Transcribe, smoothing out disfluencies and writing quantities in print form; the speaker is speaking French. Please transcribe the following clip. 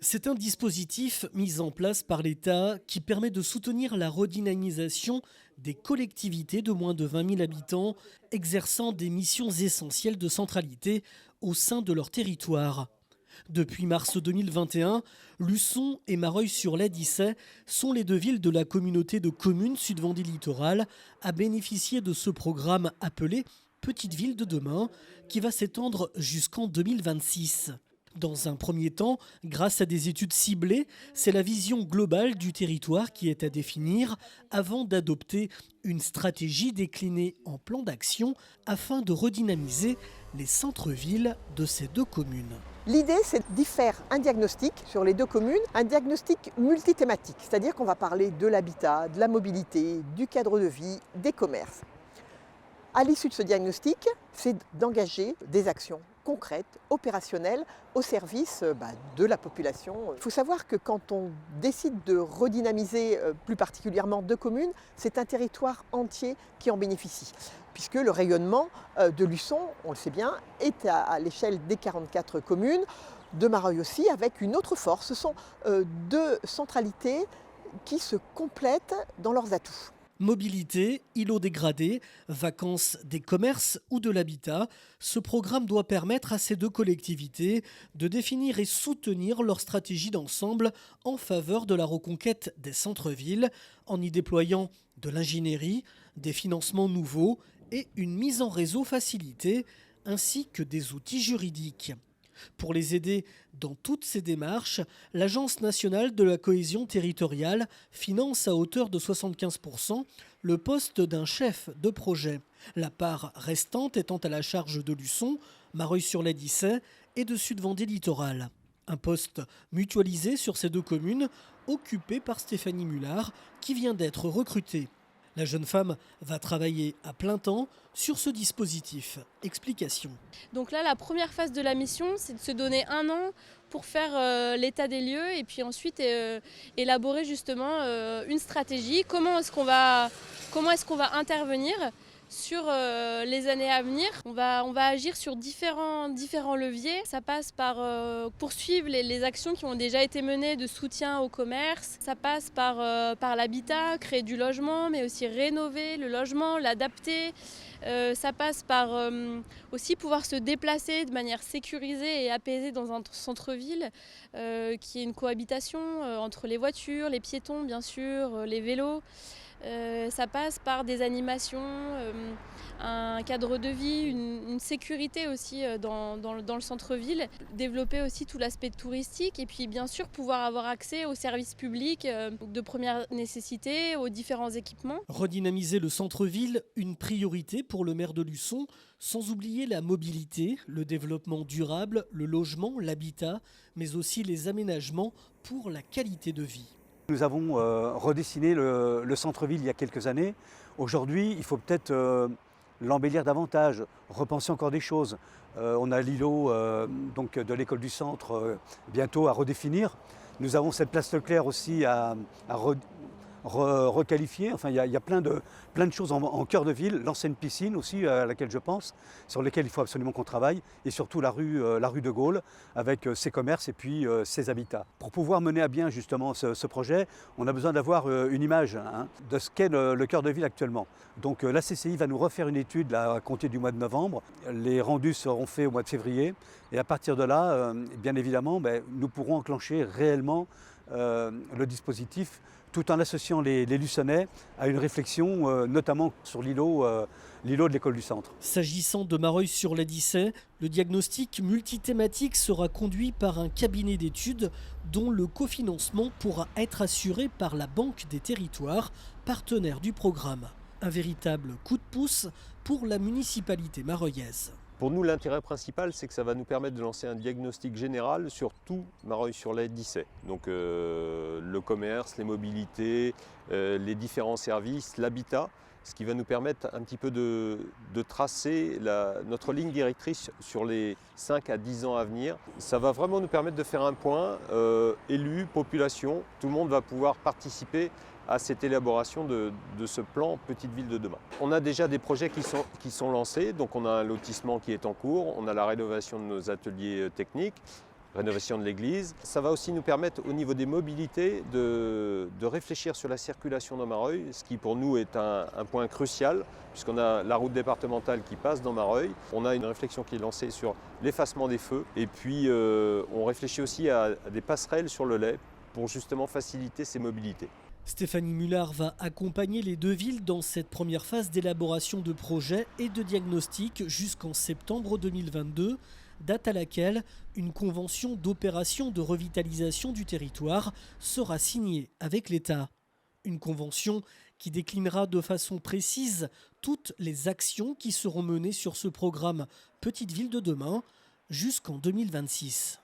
C'est un dispositif mis en place par l'État qui permet de soutenir la redynamisation des collectivités de moins de 20 000 habitants exerçant des missions essentielles de centralité au sein de leur territoire. Depuis mars 2021, Luçon et Mareuil-sur-l'Haye-Dissay sont les deux villes de la communauté de communes Sud-Vendée Littoral à bénéficier de ce programme appelé Petite Ville de demain qui va s'étendre jusqu'en 2026. Dans un premier temps, grâce à des études ciblées, c'est la vision globale du territoire qui est à définir avant d'adopter une stratégie déclinée en plan d'action afin de redynamiser les centres-villes de ces deux communes. L'idée, c'est d'y faire un diagnostic sur les deux communes, un diagnostic multithématique, c'est-à-dire qu'on va parler de l'habitat, de la mobilité, du cadre de vie, des commerces. À l'issue de ce diagnostic, c'est d'engager des actions concrètes, opérationnelles, au service de la population. Il faut savoir que quand on décide de redynamiser plus particulièrement deux communes, c'est un territoire entier qui en bénéficie. Puisque le rayonnement de Luçon, on le sait bien, est à l'échelle des 44 communes, de Mareuil aussi, avec une autre force. Ce sont deux centralités qui se complètent dans leurs atouts. Mobilité, îlots dégradés, vacances des commerces ou de l'habitat, ce programme doit permettre à ces deux collectivités de définir et soutenir leur stratégie d'ensemble en faveur de la reconquête des centres-villes, en y déployant de l'ingénierie, des financements nouveaux et une mise en réseau facilitée, ainsi que des outils juridiques. Pour les aider dans toutes ces démarches, l'Agence nationale de la cohésion territoriale finance à hauteur de 75% le poste d'un chef de projet. La part restante étant à la charge de Luçon, Mareuil-sur-l'Haye-Dissay et de Sud-Vendée Littoral. Un poste mutualisé sur ces deux communes, occupé par Stéphanie Mullard, qui vient d'être recrutée. La jeune femme va travailler à plein temps sur ce dispositif. Explication. Donc là, la première phase de la mission, c'est de se donner un an pour faire l'état des lieux et puis ensuite élaborer justement une stratégie. Comment est-ce qu'on va intervenir sur les années à venir. On va agir sur différents leviers. Ça passe par poursuivre les actions qui ont déjà été menées de soutien au commerce. Ça passe par l'habitat, créer du logement, mais aussi rénover le logement, l'adapter. Ça passe par aussi pouvoir se déplacer de manière sécurisée et apaisée dans un centre-ville, qui est une cohabitation entre les voitures, les piétons bien sûr, les vélos. Ça passe par des animations, un cadre de vie, une sécurité aussi dans le centre-ville. Développer aussi tout l'aspect touristique et puis bien sûr pouvoir avoir accès aux services publics de première nécessité, aux différents équipements. Redynamiser le centre-ville, une priorité pour le maire de Luçon, sans oublier la mobilité, le développement durable, le logement, l'habitat, mais aussi les aménagements pour la qualité de vie. Nous avons redessiné le centre-ville il y a quelques années. Aujourd'hui, il faut peut-être l'embellir davantage, repenser encore des choses. On a l'îlot donc de l'école du centre bientôt à redéfinir. Nous avons cette place Leclerc aussi à requalifier. Enfin, il y a plein de choses en cœur de ville. L'ancienne piscine aussi, à laquelle je pense, sur laquelle il faut absolument qu'on travaille. Et surtout la rue de Gaulle, avec ses commerces et puis ses habitats. Pour pouvoir mener à bien justement ce projet, on a besoin d'avoir une image de ce qu'est le cœur de ville actuellement. Donc la CCI va nous refaire une étude là, à compter du mois de novembre. Les rendus seront faits au mois de février. Et à partir de là, bien évidemment, nous pourrons enclencher réellement le dispositif tout en associant les Luçonnais à une réflexion notamment sur l'îlot de l'école du centre. S'agissant de Mareuil-sur-l'Haye-Dissay, le diagnostic multithématique sera conduit par un cabinet d'études dont le cofinancement pourra être assuré par la Banque des Territoires, partenaire du programme. Un véritable coup de pouce pour la municipalité mareuillaise. Pour nous, l'intérêt principal, c'est que ça va nous permettre de lancer un diagnostic général sur tout Mareuil-sur-l'Haye-Dissay. Donc le commerce, les mobilités, les différents services, l'habitat, ce qui va nous permettre un petit peu de tracer notre ligne directrice sur les 5 à 10 ans à venir. Ça va vraiment nous permettre de faire un point, élus, population, tout le monde va pouvoir participer à cette élaboration de ce plan Petite Ville de demain. On a déjà des projets qui sont lancés, donc on a un lotissement qui est en cours, on a la rénovation de nos ateliers techniques, rénovation de l'église. Ça va aussi nous permettre au niveau des mobilités de réfléchir sur la circulation dans Mareuil, ce qui pour nous est un point crucial puisqu'on a la route départementale qui passe dans Mareuil. On a une réflexion qui est lancée sur l'effacement des feux et puis on réfléchit aussi à des passerelles sur le lait pour justement faciliter ces mobilités. Stéphanie Mullard va accompagner les deux villes dans cette première phase d'élaboration de projets et de diagnostic jusqu'en septembre 2022, date à laquelle une convention d'opération de revitalisation du territoire sera signée avec l'État. Une convention qui déclinera de façon précise toutes les actions qui seront menées sur ce programme Petite Ville de demain jusqu'en 2026.